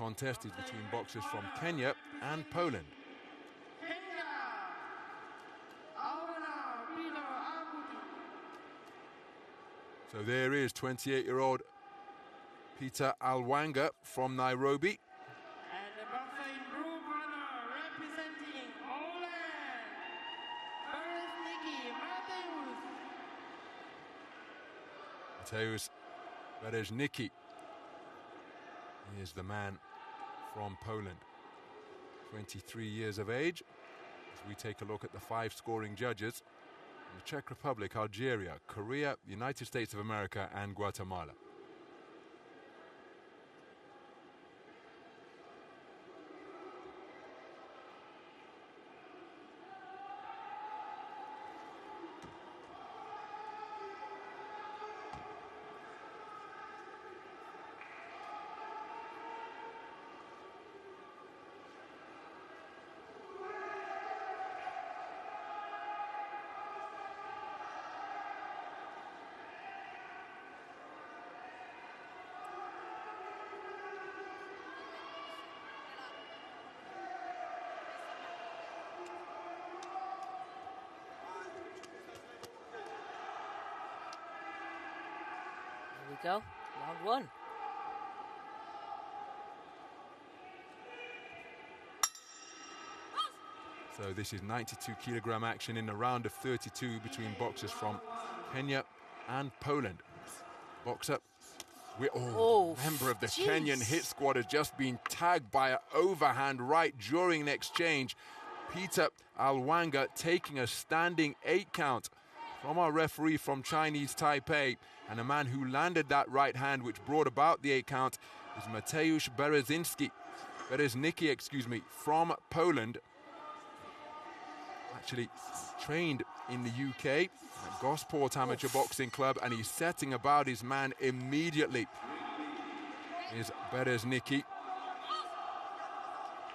contest is between boxers from Kenya and Poland. So there is 28-year-old Peter Alwanga from Nairobi. And the boxer in blue corner representing Poland, Bereźnicki, Mateusz Bereźnicki. He is the man from Poland, 23 years of age. As we take a look at the 5 scoring judges, the Czech Republic, Algeria, Korea, the United States of America and Guatemala. Here we go, round 1. So this is 92 kilogram action in a round of 32 between boxers from Kenya and Poland. Boxer, member of the Kenyan hit squad has just been tagged by an overhand right during an exchange. Peter Alwanga taking a standing 8 count from our referee from Chinese Taipei, and a man who landed that right hand which brought about the 8 count is Mateusz Bereźnicki, from Poland. Actually trained in the UK at Gosport Amateur Boxing Club, and he's setting about his man immediately. Here's Bereźnicki.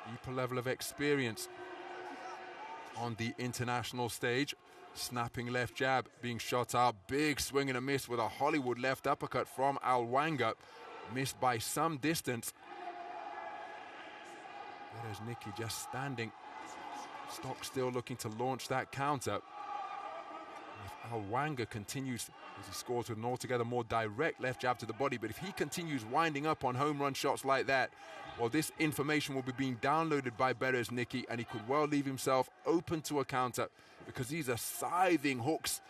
Deeper level of experience on the international stage. Snapping left jab being shot out. Big swing and a miss with a Hollywood left uppercut from Alwanga. Missed by some distance. Bereźnicki just standing stock still, looking to launch that counter. If Alwanga continues, as he scores with an altogether more direct left jab to the body, but if he continues winding up on home run shots like that, well, this information will be being downloaded by Bereźnicki, and he could well leave himself open to a counter, because these are scything hooks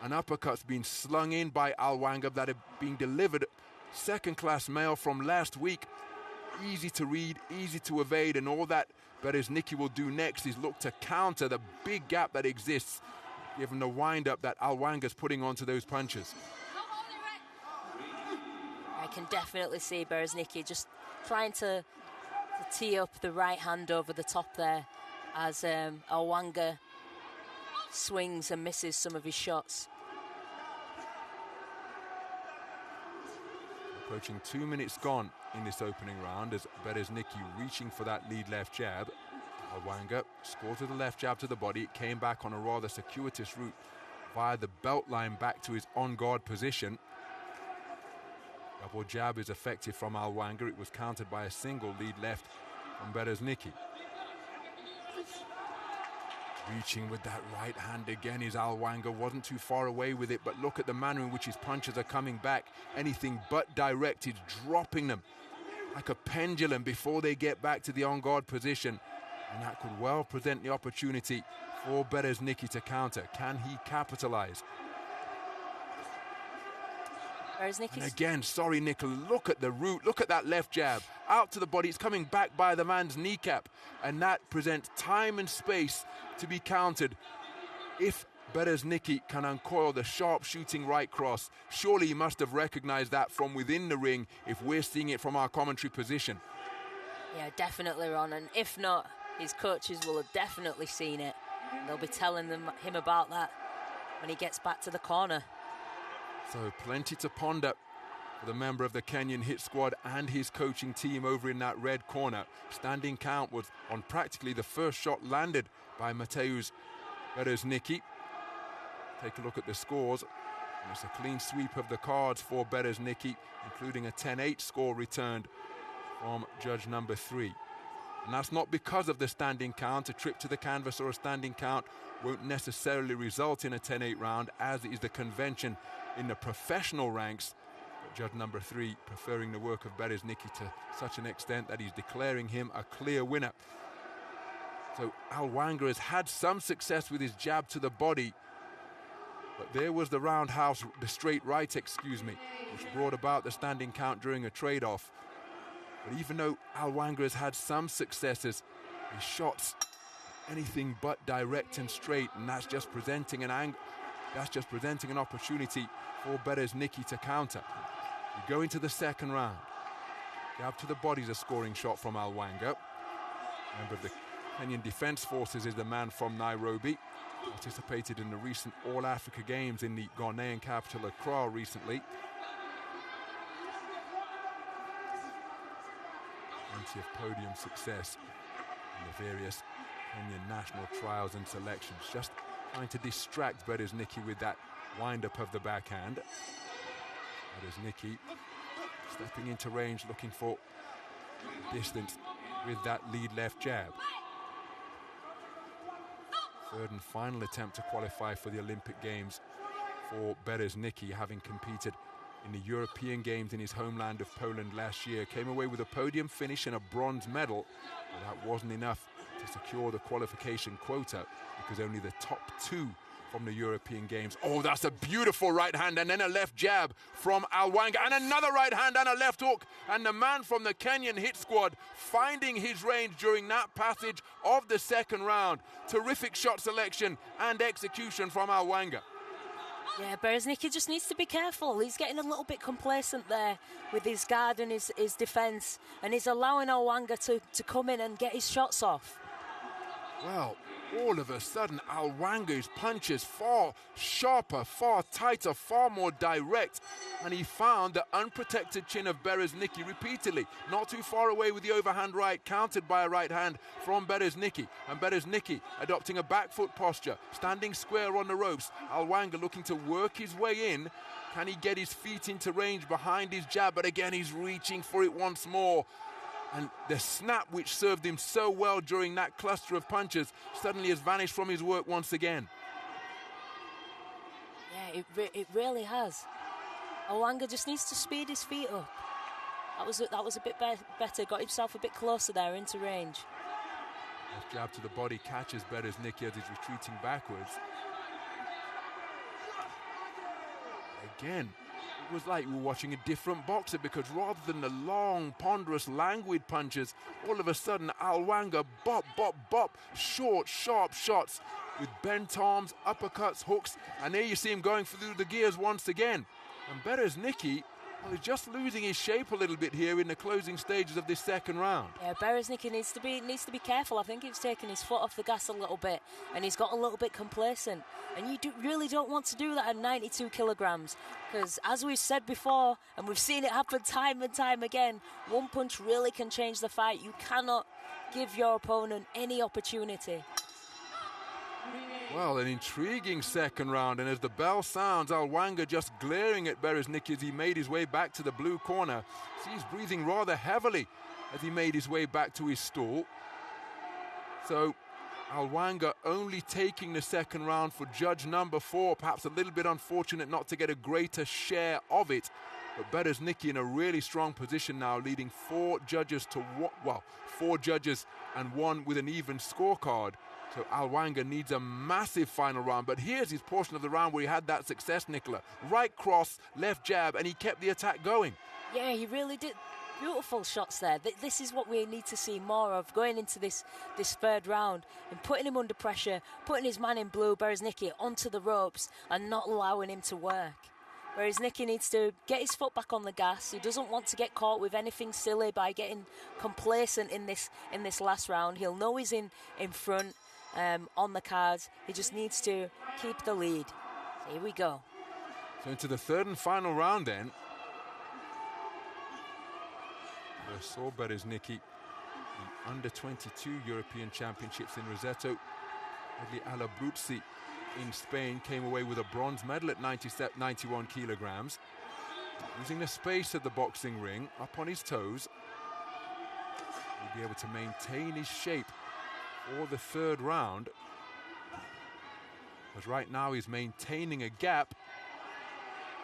and uppercuts being slung in by Alwanga that are being delivered. Second-class male from last week. Easy to read, easy to evade, and all that Bereźnicki will do next is look to counter the big gap that exists, given the wind-up that Alwanga's putting onto those punches. I can definitely see Bereźnicki just trying to tee up the right hand over the top there as Alwanga swings and misses some of his shots. Approaching 2 minutes gone in this opening round as Bereźnicki reaching for that lead left jab. Alwanga scored with the left jab to the body. It came back on a rather circuitous route via the belt line back to his on-guard position. Double jab is effective from Alwanga. It was countered by a single lead left from Bereźnicki. Reaching with that right hand again is Alwanga. Wasn't too far away with it, but look at the manner in which his punches are coming back. Anything but direct. He's dropping them like a pendulum before they get back to the on-guard position. And that could well present the opportunity for Bereźnicki to counter. Can he capitalize? And again, sorry, Nicola, look at the route. Look at that left jab. Out to the body. It's coming back by the man's kneecap. And that presents time and space to be countered. If Bereźnicki can uncoil the sharp shooting right cross, surely he must have recognized that from within the ring if we're seeing it from our commentary position. Yeah, definitely, Ron. And if not, his coaches will have definitely seen it. They'll be telling him about that when he gets back to the corner. So plenty to ponder for the member of the Kenyan hit squad and his coaching team over in that red corner. Standing count was on practically the first shot landed by Mateusz Bereźnicki. Take a look at the scores. And it's a clean sweep of the cards for Bereźnicki, including a 10-8 score returned from judge number 3. And that's not because of the standing count. A trip to the canvas or a standing count won't necessarily result in a 10-8 round, as is the convention in the professional ranks. But judge number 3 preferring the work of Bereźnicki to such an extent that he's declaring him a clear winner. So Alwanga has had some success with his jab to the body, but there was the roundhouse, the straight right, which brought about the standing count during a trade-off. But even though Alwanga has had some successes, his shots anything but direct and straight, and that's just presenting an opportunity for Bereźnicki to counter. We go into the second round. Jab to the body is a scoring shot from Alwanga. Member of the Kenyan Defence Forces, is the man from Nairobi. Participated in the recent All-Africa Games in the Ghanaian capital Accra recently. Plenty of podium success in the various Kenyan national trials and selections. Just trying to distract Bereźnicki with that wind-up of the backhand. Bereźnicki stepping into range, looking for distance with that lead left jab. Third and final attempt to qualify for the Olympic Games for Bereźnicki, having competed in the European Games in his homeland of Poland last year. Came away with a podium finish and a bronze medal, but that wasn't enough to secure the qualification quota, because only the top 2 from the European Games. Oh, that's a beautiful right hand, and then a left jab from Alwanga, and another right hand and a left hook. And the man from the Kenyan hit squad finding his range during that passage of the second round. Terrific shot selection and execution from Alwanga. Yeah, Bereźnicki just needs to be careful. He's getting a little bit complacent there with his guard and his defence, and he's allowing Alwanga to come in and get his shots off. Well, all of a sudden, Alwanga's punches far sharper, far tighter, far more direct, and he found the unprotected chin of Bereźnicki repeatedly. Not too far away with the overhand right, countered by a right hand from Bereźnicki. And Bereźnicki adopting a back foot posture, standing square on the ropes. Alwanga looking to work his way in. Can he get his feet into range behind his jab? But again, he's reaching for it once more. And the snap which served him so well during that cluster of punches suddenly has vanished from his work once again. Yeah, it really has. Alwanga just needs to speed his feet up. That was a bit better, got himself a bit closer there into range. Left jab to the body catches Bereźnicki as he's retreating backwards. Again, it was like we were watching a different boxer, because rather than the long, ponderous, languid punches, all of a sudden Alwanga bop, bop, bop, short, sharp shots with bent arms, uppercuts, hooks, and there you see him going through the gears once again. And Bereźnicki, well, he's just losing his shape a little bit here in the closing stages of this second round. Yeah, Bereźnicki needs to be careful. I think he's taken his foot off the gas a little bit, and he's got a little bit complacent. And you really don't want to do that at 92 kilograms, because as we've said before, and we've seen it happen time and time again, one punch really can change the fight. You cannot give your opponent any opportunity. Well, an intriguing second round, and as the bell sounds, Alwanga just glaring at Bereźnicki as he made his way back to the blue corner. See, he's breathing rather heavily as he made his way back to his stall. So Alwanga only taking the second round for judge number 4, perhaps a little bit unfortunate not to get a greater share of it. But Bereźnicki in a really strong position now, leading 4 judges to 4 judges and 1 with an even scorecard. So Alwanga needs a massive final round. But here's his portion of the round where he had that success, Nicola. Right cross, left jab, and he kept the attack going. Yeah, he really did. Beautiful shots there. This is what we need to see more of going into this third round, and putting him under pressure, putting his man in blue, Bereźnicki, onto the ropes and not allowing him to work. Bereźnicki needs to get his foot back on the gas. He doesn't want to get caught with anything silly by getting complacent in this last round. He'll know he's in front on the cards. He just needs to keep the lead. So here we go. So into the third and final round then. We saw Bereźnicki the under-22 European Championships in Roseto. Abuti in Spain came away with a bronze medal at 91 kilograms. Using the space of the boxing ring, up on his toes. be able to maintain his shape for the third round. Because right now he's maintaining a gap.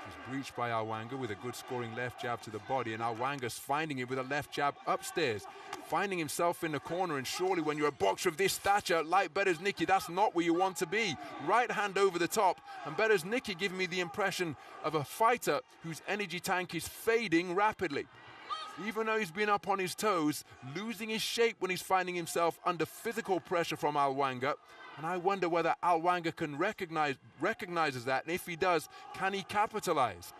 He's breached by Alwanga with a good scoring left jab to the body, and Alwanga's finding it with a left jab upstairs, finding himself in the corner. And surely when you're a boxer of this stature, like Bereźnicki, that's not where you want to be. Right hand over the top, and Bereźnicki giving me the impression of a fighter whose energy tank is fading rapidly. Even though he's been up on his toes, losing his shape when he's finding himself under physical pressure from Alwanga. And I wonder whether Alwanga can recognizes that, and if he does, can he capitalize?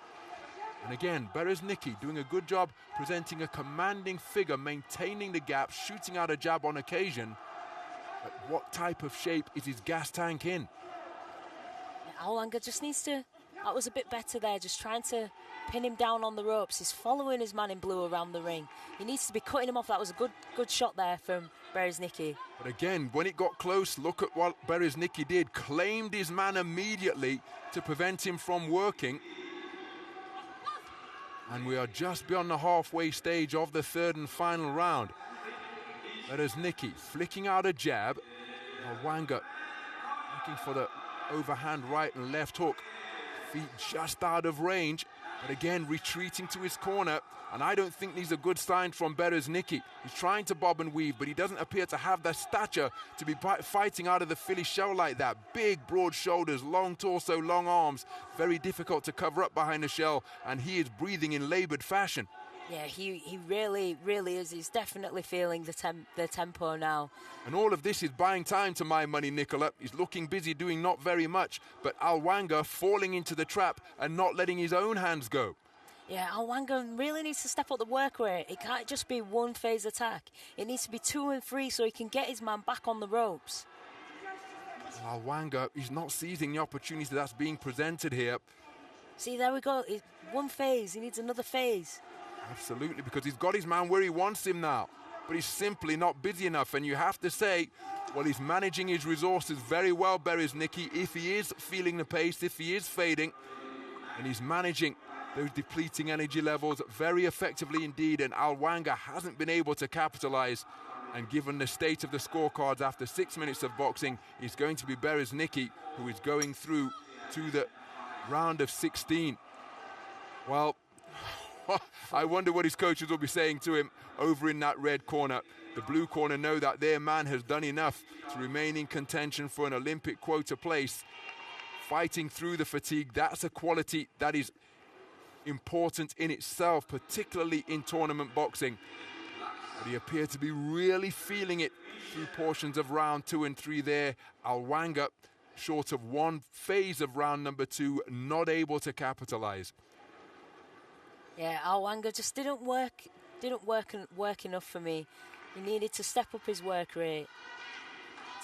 And again, Bereźnicki doing a good job presenting a commanding figure, maintaining the gap, shooting out a jab on occasion. But what type of shape is his gas tank in? Alwanga just needs to, that was a bit better there, just trying to pin him down on the ropes. He's following his man in blue around the ring. He needs to be cutting him off. That was a good shot there from Bereźnicki. But again, when it got close, look at what Bereźnicki did. Claimed his man immediately to prevent him from working. And we are just beyond the halfway stage of the third and final round. Bereźnicki flicking out a jab. Alwanga looking for the overhand right and left hook. Feet just out of range. But again, retreating to his corner. And I don't think these are good signs from Bereźnicki. He's trying to bob and weave, but he doesn't appear to have the stature to be fighting out of the Philly shell like that. Big, broad shoulders, long torso, long arms. Very difficult to cover up behind the shell. And he is breathing in labored fashion. Yeah, he really, really is. He's definitely feeling the tempo now. And all of this is buying time to my money, Nicola. He's looking busy doing not very much, but Alwanga falling into the trap and not letting his own hands go. Yeah, Alwanga really needs to step up the work rate. It can't just be one phase attack. It needs to be 2 and 3 so he can get his man back on the ropes. Alwanga, he's not seizing the opportunity that's being presented here. See, there we go. One phase. He needs another phase. Absolutely, because he's got his man where he wants him now. But he's simply not busy enough. And you have to say, well, he's managing his resources very well, Bereźnicki, if he is feeling the pace, if he is fading. And he's managing those depleting energy levels very effectively indeed. And Alwanga hasn't been able to capitalize. And given the state of the scorecards after 6 minutes of boxing, it's going to be Bereźnicki who is going through to the round of 16. Well, I wonder what his coaches will be saying to him over in that red corner. The blue corner know that their man has done enough to remain in contention for an Olympic quota place. Fighting through the fatigue, that's a quality that is important in itself, particularly in tournament boxing. But he appeared to be really feeling it through portions of round 2 and 3 there. Alwanga, short of one phase of round number 2, not able to capitalize. Yeah, Alwanga just didn't work enough for me. He needed to step up his work rate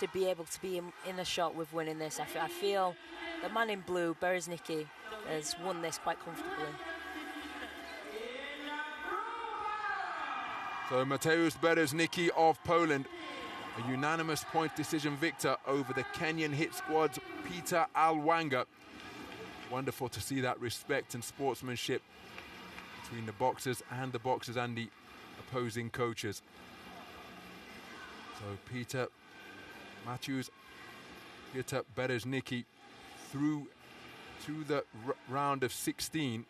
to be able to be in a shot with winning this. I feel the man in blue, Bereźnicki, has won this quite comfortably. So Mateusz Bereźnicki of Poland, a unanimous point decision victor over the Kenyan hit squad's Peter Alwanga. Wonderful to see that respect and sportsmanship between the boxers and the opposing coaches. So Mateusz Peter Bereźnicki through to the round of 16,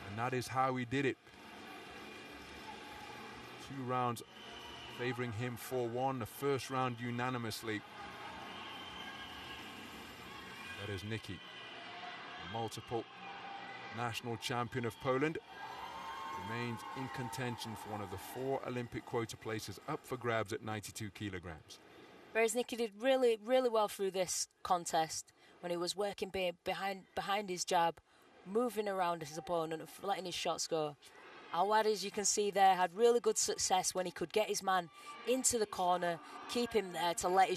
and that is how he did it. 2 rounds favoring him 4-1, the first round unanimously. Bereźnicki, multiple national champion of Poland, remains in contention for one of the 4 Olympic quota places up for grabs at 92 kilograms. Bereźnicki did really, really well through this contest when he was working behind his jab, moving around his opponent, letting his shots go. Alwanga, as you can see there, had really good success when he could get his man into the corner, keep him there to let his